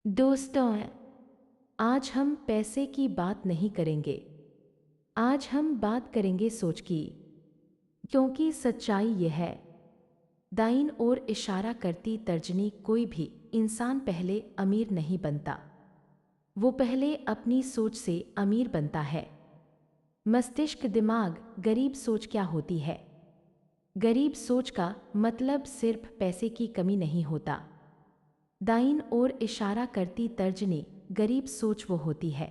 दोस्तों, आज हम पैसे की बात नहीं करेंगे। आज हम बात करेंगे सोच की। क्योंकि सच्चाई यह है, दाईं ओर इशारा करती तर्जनी कोई भी इंसान पहले अमीर नहीं बनता। वो पहले अपनी सोच से अमीर बनता है। मस्तिष्क दिमाग गरीब सोच क्या होती है? गरीब सोच का मतलब सिर्फ पैसे की कमी नहीं होता। दाईं ओर इशारा करती तर्जनी गरीब सोच वो होती है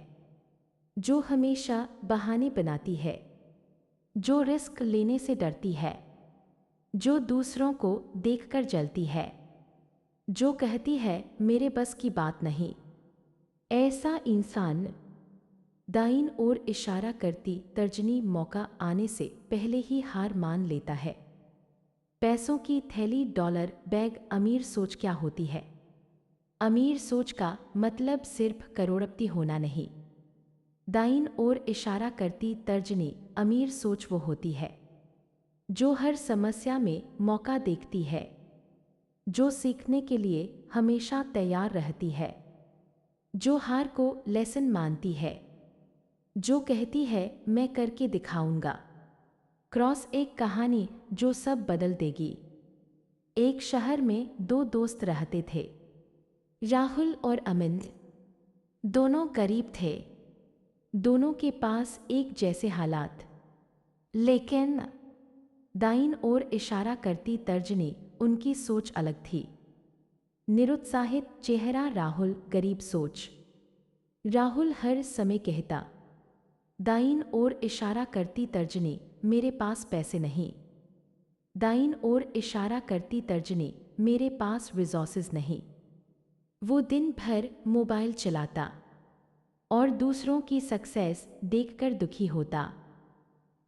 जो हमेशा बहाने बनाती है, जो रिस्क लेने से डरती है, जो दूसरों को देखकर जलती है, जो कहती है मेरे बस की बात नहीं। ऐसा इंसान दाईं ओर इशारा करती तर्जनी मौका आने से पहले ही हार मान लेता है। पैसों की थैली डॉलर बैग अमीर सोच क्या होती है? अमीर सोच का मतलब सिर्फ करोड़पति होना नहीं। दाईं ओर इशारा करती तर्जनी अमीर सोच वो होती है जो हर समस्या में मौका देखती है, जो सीखने के लिए हमेशा तैयार रहती है, जो हार को लेसन मानती है, जो कहती है मैं करके दिखाऊंगा। क्रॉस एक कहानी जो सब बदल देगी। एक शहर में दो दोस्त रहते थे, राहुल और अमित। दोनों गरीब थे, दोनों के पास एक जैसे हालात। लेकिन दाईं ओर इशारा करती तर्जनी उनकी सोच अलग थी। निरुत्साहित चेहरा राहुल गरीब सोच। राहुल हर समय कहता, दाईं ओर इशारा करती तर्जनी मेरे पास पैसे नहीं। दाईं ओर इशारा करती तर्जनी मेरे पास रिसोर्सेज नहीं। वो दिन भर मोबाइल चलाता और दूसरों की सक्सेस देखकर दुखी होता।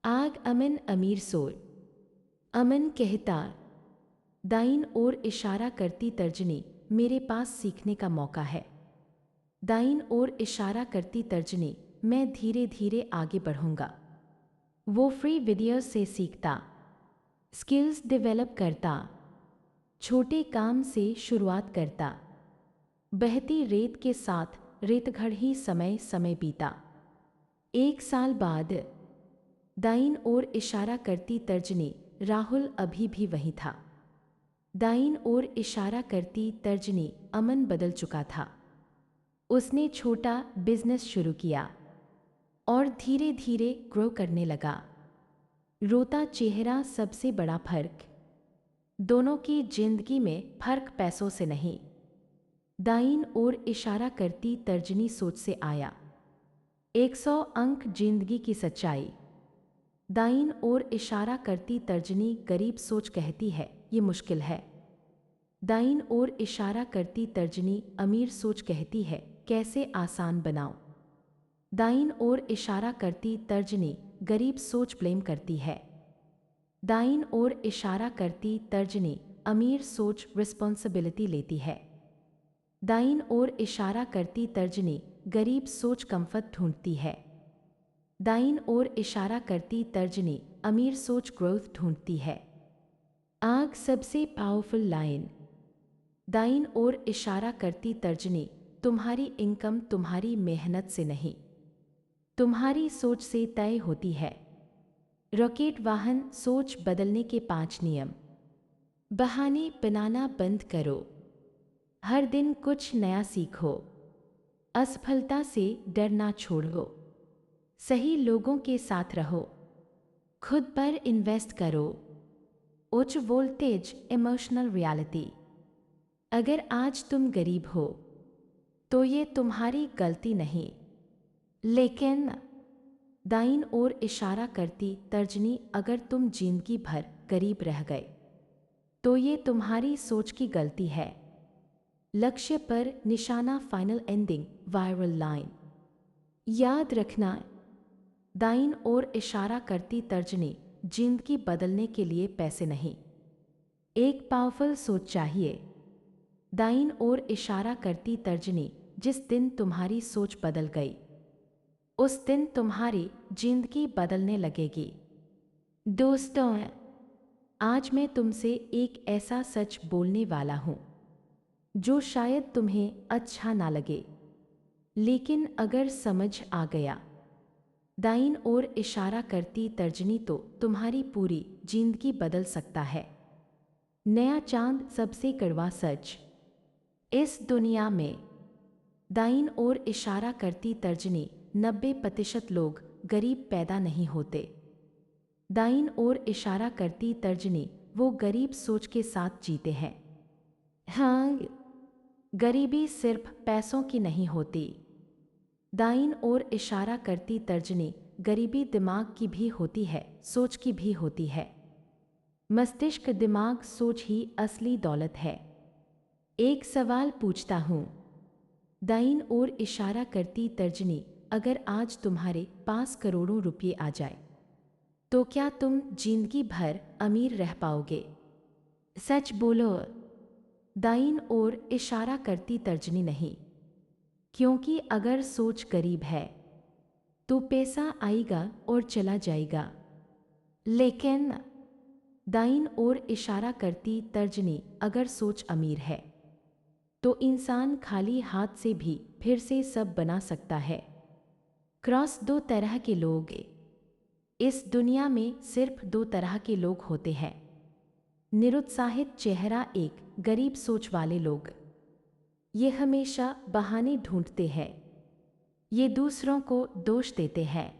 आग अमन अमीर सोर। अमन कहता, दाईं ओर इशारा करती तर्जनी मेरे पास सीखने का मौका है। दाईं ओर इशारा करती तर्जनी मैं धीरे धीरे आगे बढ़ूंगा। वो फ्री वीडियो से सीखता, स्किल्स डेवलप करता, छोटे काम से शुरुआत करता। बहती रेत के साथ रेतगढ़ ही समय समय बीता। एक साल बाद दाईं ओर इशारा करती तर्जनी राहुल अभी भी वहीं था। दाईं ओर इशारा करती तर्जनी अमन बदल चुका था। उसने छोटा बिजनेस शुरू किया और धीरे धीरे ग्रो करने लगा। रोता चेहरा सबसे बड़ा फर्क। दोनों की जिंदगी में फर्क पैसों से नहीं, दाईं ओर इशारा करती तर्जनी सोच से आया। 100 अंक जिंदगी की सच्चाई। दाईं ओर इशारा करती तर्जनी गरीब सोच कहती है ये मुश्किल है। दाईं ओर इशारा करती तर्जनी अमीर सोच कहती है कैसे आसान बनाऊं। दाईं ओर इशारा करती तर्जनी गरीब सोच ब्लेम करती है। दाईं ओर इशारा करती तर्जनी अमीर सोच रिस्पॉन्सिबिलिटी लेती है। दाईं ओर इशारा करती तर्जनी गरीब सोच कंफर्ट ढूंढती है। दाईं ओर इशारा करती तर्जनी अमीर सोच ग्रोथ ढूंढती है। आग सबसे पावरफुल लाइन। दाईं ओर इशारा करती तर्जनी तुम्हारी इनकम तुम्हारी मेहनत से नहीं, तुम्हारी सोच से तय होती है। रॉकेट वाहन सोच बदलने के 5 नियम। बहाने बनाना बंद करो। हर दिन कुछ नया सीखो। असफलता से डरना छोड़ो। सही लोगों के साथ रहो। खुद पर इन्वेस्ट करो। उच्च वोल्टेज इमोशनल रियलिटी। अगर आज तुम गरीब हो तो ये तुम्हारी गलती नहीं, लेकिन दाईं ओर इशारा करती तर्जनी अगर तुम जिंदगी भर गरीब रह गए तो ये तुम्हारी सोच की गलती है। लक्ष्य पर निशाना फाइनल एंडिंग वायरल लाइन। याद रखना, दाईं ओर इशारा करती तर्जनी जिंदगी बदलने के लिए पैसे नहीं, एक पावरफुल सोच चाहिए। दाईं ओर इशारा करती तर्जनी जिस दिन तुम्हारी सोच बदल गई उस दिन तुम्हारी जिंदगी बदलने लगेगी। दोस्तों, आज मैं तुमसे एक ऐसा सच बोलने वाला हूं जो शायद तुम्हें अच्छा ना लगे, लेकिन अगर समझ आ गया। दाईं ओर इशारा करती तर्जनी तो तुम्हारी पूरी जिंदगी बदल सकता है। नया चांद सबसे कड़वा सच। इस दुनिया में दाईं ओर इशारा करती तर्जनी 90% लोग गरीब पैदा नहीं होते। दाईं ओर इशारा करती तर्जनी वो गरीब सोच के साथ जीते हैं। हाँ, गरीबी सिर्फ पैसों की नहीं होती। दाईं ओर इशारा करती तर्जनी गरीबी दिमाग की भी होती है, सोच की भी होती है। मस्तिष्क, दिमाग, सोच ही असली दौलत है। एक सवाल पूछता हूँ, दाईं ओर इशारा करती तर्जनी, अगर आज तुम्हारे पास करोड़ों रुपये आ जाए तो क्या तुम जिंदगी भर अमीर रह पाओगे? सच बोलो। दाईं ओर इशारा करती तर्जनी नहीं, क्योंकि अगर सोच गरीब है तो पैसा आएगा और चला जाएगा। लेकिन दाईं ओर इशारा करती तर्जनी, अगर सोच अमीर है तो इंसान खाली हाथ से भी फिर से सब बना सकता है। क्रॉस। दो तरह के लोग। इस दुनिया में सिर्फ दो तरह के लोग होते हैं। निरुत्साहित चेहरा एक, गरीब सोच वाले लोग। ये हमेशा बहाने ढूंढते हैं। ये दूसरों को दोष देते हैं।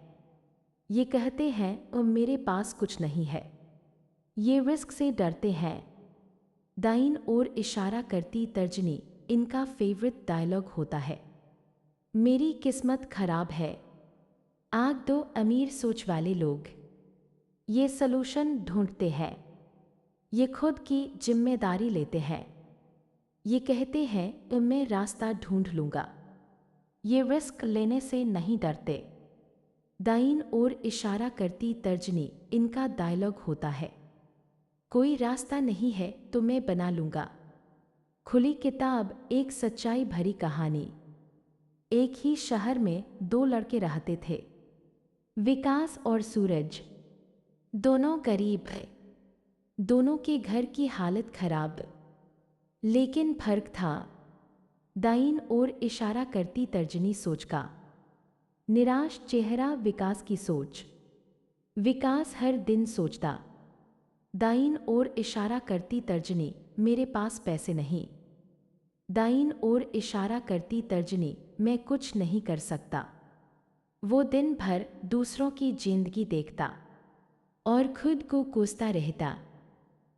ये कहते हैं और मेरे पास कुछ नहीं है। ये रिस्क से डरते हैं। दाईं ओर इशारा करती तर्जनी, इनका फेवरेट डायलॉग होता है, मेरी किस्मत खराब है। आग दो अमीर सोच वाले लोग। ये सलूशन ढूंढते हैं। ये खुद की जिम्मेदारी लेते हैं। ये कहते हैं मैं रास्ता ढूंढ लूंगा। ये रिस्क लेने से नहीं डरते। दाईं ओर इशारा करती तर्जनी, इनका डायलॉग होता है, कोई रास्ता नहीं है तो मैं बना लूंगा। खुली किताब। एक सच्चाई भरी कहानी। एक ही शहर में दो लड़के रहते थे, विकास और सूरज। दोनों गरीब थे। दोनों के घर की हालत खराब। लेकिन फर्क था दाईं ओर इशारा करती तर्जनी सोच का। निराश चेहरा विकास की सोच। विकास हर दिन सोचता, दाईं ओर इशारा करती तर्जनी, मेरे पास पैसे नहीं। दाईं ओर इशारा करती तर्जनी, मैं कुछ नहीं कर सकता। वो दिन भर दूसरों की जिंदगी देखता और खुद को कोसता रहता।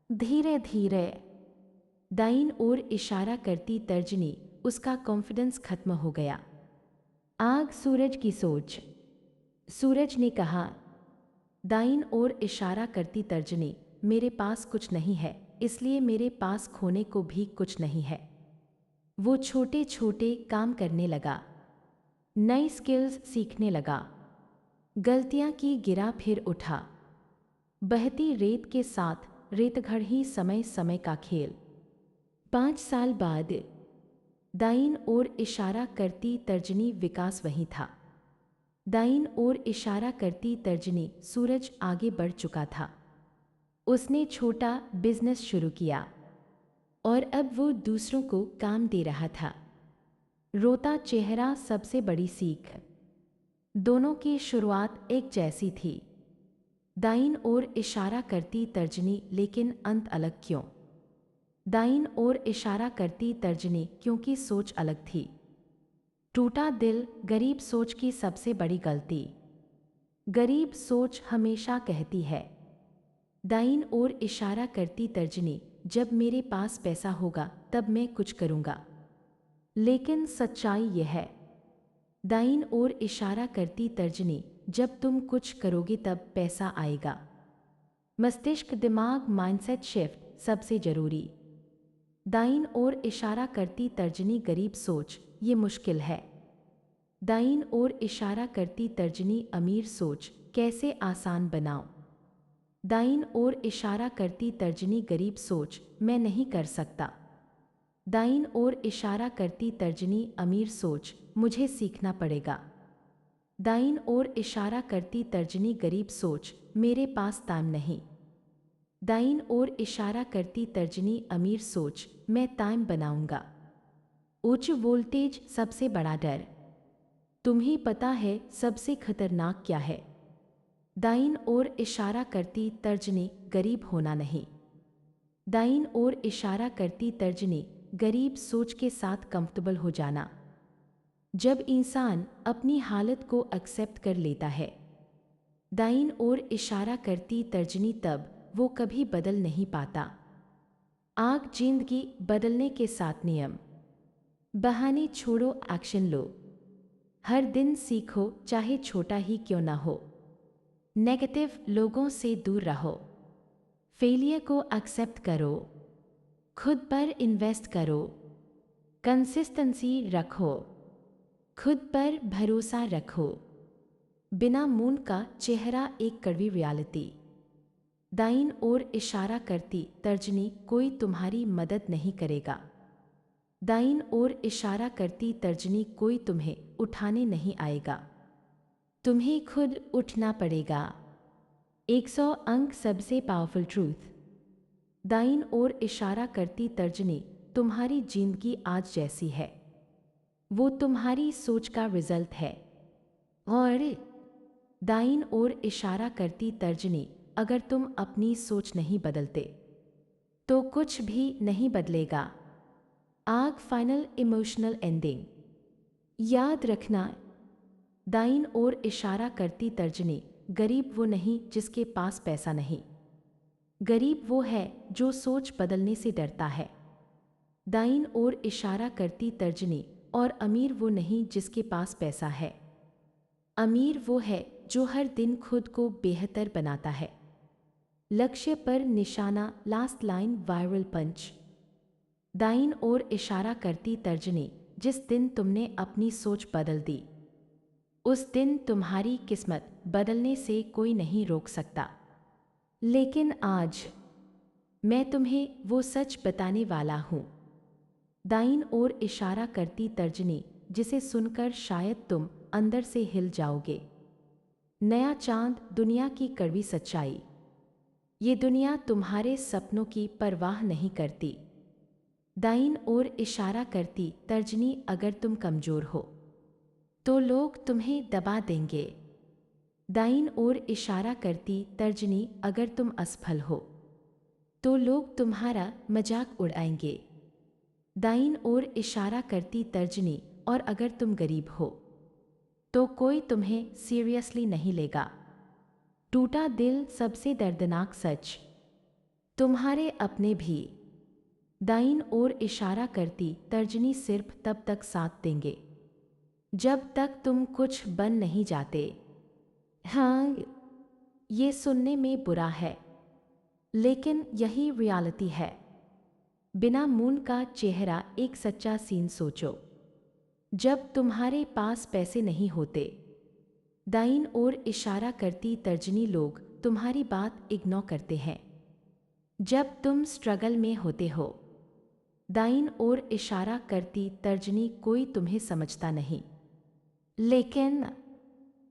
धीरे धीरे दाईं ओर इशारा करती तर्जनी, उसका कॉन्फिडेंस खत्म हो गया। आग सूरज की सोच। सूरज ने कहा, दाईं ओर इशारा करती तर्जनी, मेरे पास कुछ नहीं है, इसलिए मेरे पास खोने को भी कुछ नहीं है। वो छोटे छोटे काम करने लगा, नई स्किल्स सीखने लगा, गलतियां की गिरा फिर उठा। बहती रेत के साथ रेतगढ़ ही समय समय का खेल। 5 साल बाद दाईं ओर इशारा करती तर्जनी, विकास वहीं था। दाईं ओर इशारा करती तर्जनी, सूरज आगे बढ़ चुका था। उसने छोटा बिजनेस शुरू किया और अब वो दूसरों को काम दे रहा था। रोता चेहरा सबसे बड़ी सीख। दोनों की शुरुआत एक जैसी थी। दाईं ओर इशारा करती तर्जनी, लेकिन अंत अलग क्यों? दाईं ओर इशारा करती तर्जनी, क्योंकि सोच अलग थी। टूटा दिल गरीब सोच की सबसे बड़ी गलती। गरीब सोच हमेशा कहती है, दाईं ओर इशारा करती तर्जनी, जब मेरे पास पैसा होगा तब मैं कुछ करूंगा। लेकिन सच्चाई यह है, दाईं ओर इशारा करती तर्जनी, जब तुम कुछ करोगे तब पैसा आएगा। मस्तिष्क, दिमाग, माइंडसेट शिफ्ट सबसे जरूरी। दाईं ओर इशारा करती तर्जनी, गरीब सोच, ये मुश्किल है। दाईं ओर इशारा करती तर्जनी, अमीर सोच, कैसे आसान बनाऊं? दाईं ओर इशारा करती तर्जनी, गरीब सोच, मैं नहीं कर सकता। दाईं ओर इशारा करती तर्जनी, अमीर सोच, मुझे सीखना पड़ेगा। दाईं ओर इशारा करती तर्जनी, गरीब सोच, मेरे पास टाइम नहीं। दाईं ओर इशारा करती तर्जनी, अमीर सोच, मैं टाइम बनाऊंगा। उच्च वोल्टेज सबसे बड़ा डर। तुम्हें पता है सबसे खतरनाक क्या है? दाईं ओर इशारा करती तर्जनी गरीब होना नहीं। दाईं ओर इशारा करती तर्जनी गरीब सोच के साथ कंफर्टेबल हो जाना। जब इंसान अपनी हालत को एक्सेप्ट कर लेता है, दाईं ओर इशारा करती तर्जनी, तब वो कभी बदल नहीं पाता। आग जिंदगी बदलने के साथ नियम। बहाने छोड़ो, एक्शन लो। हर दिन सीखो, चाहे छोटा ही क्यों ना हो। नेगेटिव लोगों से दूर रहो। फेलियर को एक्सेप्ट करो। खुद पर इन्वेस्ट करो। कंसिस्टेंसी रखो। खुद पर भरोसा रखो। बिना मून का चेहरा एक कड़वी रियलिटी। दाईं ओर इशारा करती तर्जनी कोई तुम्हारी मदद नहीं करेगा। दाईं ओर इशारा करती तर्जनी कोई तुम्हें उठाने नहीं आएगा। तुम्हें खुद उठना पड़ेगा। 100 अंक सबसे पावरफुल ट्रूथ। दाईं ओर इशारा करती तर्जनी तुम्हारी जिंदगी आज जैसी है, वो तुम्हारी सोच का रिजल्ट है। और दाईं ओर इशारा करती तर्जनी, अगर तुम अपनी सोच नहीं बदलते तो कुछ भी नहीं बदलेगा। आग फाइनल इमोशनल एंडिंग। याद रखना, दाईं ओर इशारा करती तर्जनी गरीब वो नहीं जिसके पास पैसा नहीं। गरीब वो है जो सोच बदलने से डरता है। दाईं ओर इशारा करती तर्जनी और अमीर वो नहीं जिसके पास पैसा है। अमीर वो है जो हर दिन खुद को बेहतर बनाता है। लक्ष्य पर निशाना, लास्ट लाइन वायरल पंच। दाईं ओर इशारा करती तर्जनी, जिस दिन तुमने अपनी सोच बदल दी, उस दिन तुम्हारी किस्मत बदलने से कोई नहीं रोक सकता। लेकिन आज मैं तुम्हें वो सच बताने वाला हूँ। दाईं ओर इशारा करती तर्जनी, जिसे सुनकर शायद तुम अंदर से हिल जाओगे। नया चांद, दुनिया की कड़वी सच्चाई। ये दुनिया तुम्हारे सपनों की परवाह नहीं करती। दाईं ओर इशारा करती तर्जनी, अगर तुम कमजोर हो तो लोग तुम्हें दबा देंगे। दाईं ओर इशारा करती तर्जनी, अगर तुम असफल हो तो लोग तुम्हारा मजाक उड़ाएंगे। दाईं ओर इशारा करती तर्जनी, और अगर तुम गरीब हो तो कोई तुम्हें सीरियसली नहीं लेगा। टूटा दिल सबसे दर्दनाक सच। तुम्हारे अपने भी दाईं ओर इशारा करती तर्जनी सिर्फ तब तक साथ देंगे जब तक तुम कुछ बन नहीं जाते। हाँ, ये सुनने में बुरा है, लेकिन यही रियलिटी है। बिना मून का चेहरा एक सच्चा सीन सोचो। जब तुम्हारे पास पैसे नहीं होते, दाईं ओर इशारा करती तर्जनी लोग तुम्हारी बात इग्नोर करते हैं। जब तुम स्ट्रगल में होते हो, दाईं ओर इशारा करती तर्जनी कोई तुम्हें समझता नहीं। लेकिन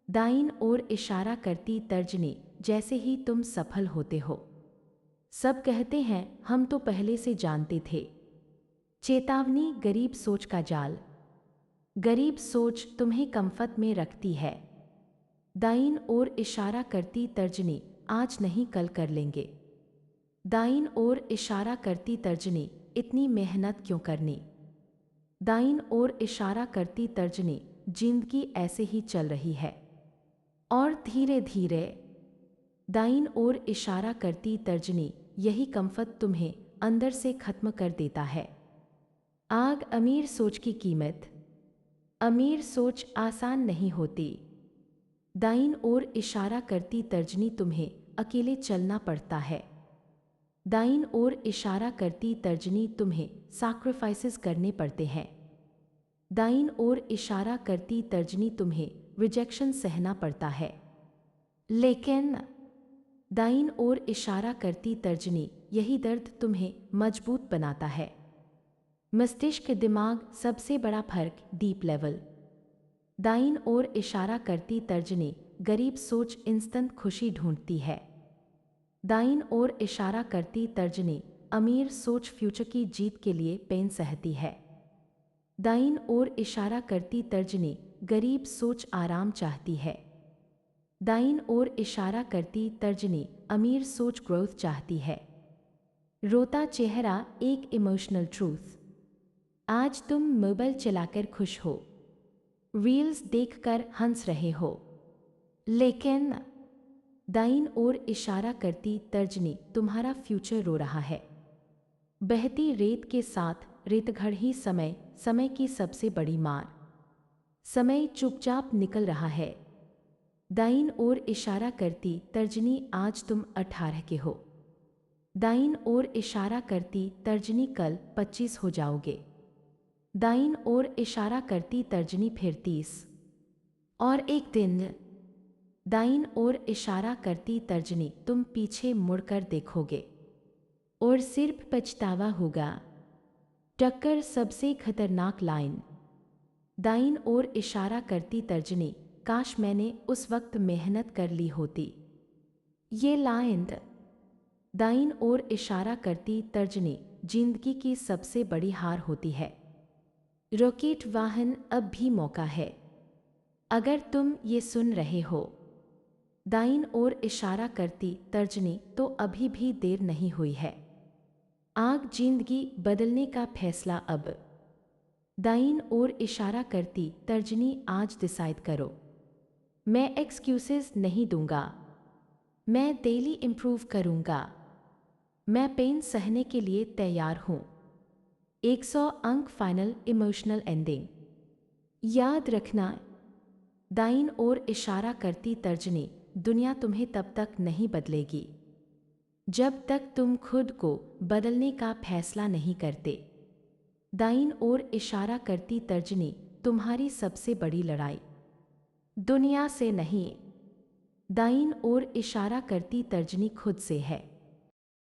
दाईं ओर इशारा करती तर्जनी, जैसे ही तुम सफल होते हो, सब कहते हैं हम तो पहले से जानते थे। चेतावनी, गरीब सोच का जाल। गरीब सोच तुम्हें कंफर्ट में रखती है। दाईं ओर इशारा करती तर्जनी, आज नहीं कल कर लेंगे। दाईं ओर इशारा करती तर्जनी, इतनी मेहनत क्यों करनी। दाईं ओर इशारा करती तर्जनी, जिंदगी ऐसे ही चल रही है। और धीरे धीरे दाईं ओर इशारा करती तर्जनी, यही कंफर्ट तुम्हें अंदर से खत्म कर देता है। आग अमीर सोच की कीमत। अमीर सोच आसान नहीं होती। दाईं ओर इशारा करती तर्जनी, तुम्हें अकेले चलना पड़ता है। दाईं ओर इशारा करती तर्जनी, तुम्हें सैक्रिफाइसेस करने पड़ते हैं। दाईं ओर इशारा करती तर्जनी, तुम्हें रिजेक्शन सहना पड़ता है। लेकिन दाईं ओर इशारा करती तर्जनी, यही दर्द तुम्हें मजबूत बनाता है। मस्तिष्क दिमाग सबसे बड़ा फर्क, डीप लेवल। दाईं ओर इशारा करती तर्जनी, गरीब सोच इंस्टेंट खुशी ढूंढती है। दाईं ओर इशारा करती तर्जनी, अमीर सोच फ्यूचर की जीत के लिए पेन सहती है। दाईं ओर इशारा करती तर्जनी गरीब सोच आराम चाहती है। दाईं ओर इशारा करती तर्जनी अमीर सोच ग्रोथ चाहती है। रोता चेहरा एक इमोशनल ट्रूथ। आज तुम मोबाइल चलाकर खुश हो, रील्स देखकर हंस रहे हो, लेकिन दाईं ओर इशारा करती तर्जनी तुम्हारा फ्यूचर रो रहा है। बहती रेत के साथ रेतगढ़ ही समय, समय की सबसे बड़ी मार। समय चुपचाप निकल रहा है। दाईं ओर इशारा करती तर्जनी आज तुम 18 के हो। दाईं ओर इशारा करती तर्जनी कल 25 हो जाओगे। दाईं ओर इशारा करती तर्जनी फिर 30 और एक दिन। दाईं ओर इशारा करती तर्जनी तुम पीछे मुड़कर देखोगे और सिर्फ पछतावा होगा। टक्कर सबसे खतरनाक लाइन। दाईं ओर इशारा करती तर्जनी काश मैंने उस वक्त मेहनत कर ली होती। ये लाइन। दाईं ओर इशारा करती तर्जनी जिंदगी की सबसे बड़ी हार होती है। रॉकेट वाहन अब भी मौका है, अगर तुम ये सुन रहे हो। दाईं ओर इशारा करती तर्जनी तो अभी भी देर नहीं हुई है। आग जिंदगी बदलने का फैसला अब। दाईं ओर इशारा करती तर्जनी आज डिसाइड करो। मैं एक्सक्यूजेस नहीं दूंगा, मैं डेली इम्प्रूव करूंगा, मैं पेन सहने के लिए तैयार हूं। 100 अंक फाइनल इमोशनल एंडिंग। याद रखना, दाईं ओर इशारा करती तर्जनी दुनिया तुम्हें तब तक नहीं बदलेगी जब तक तुम खुद को बदलने का फैसला नहीं करते। दाईं ओर इशारा करती तर्जनी तुम्हारी सबसे बड़ी लड़ाई दुनिया से नहीं, दाईं ओर इशारा करती तर्जनी खुद से है।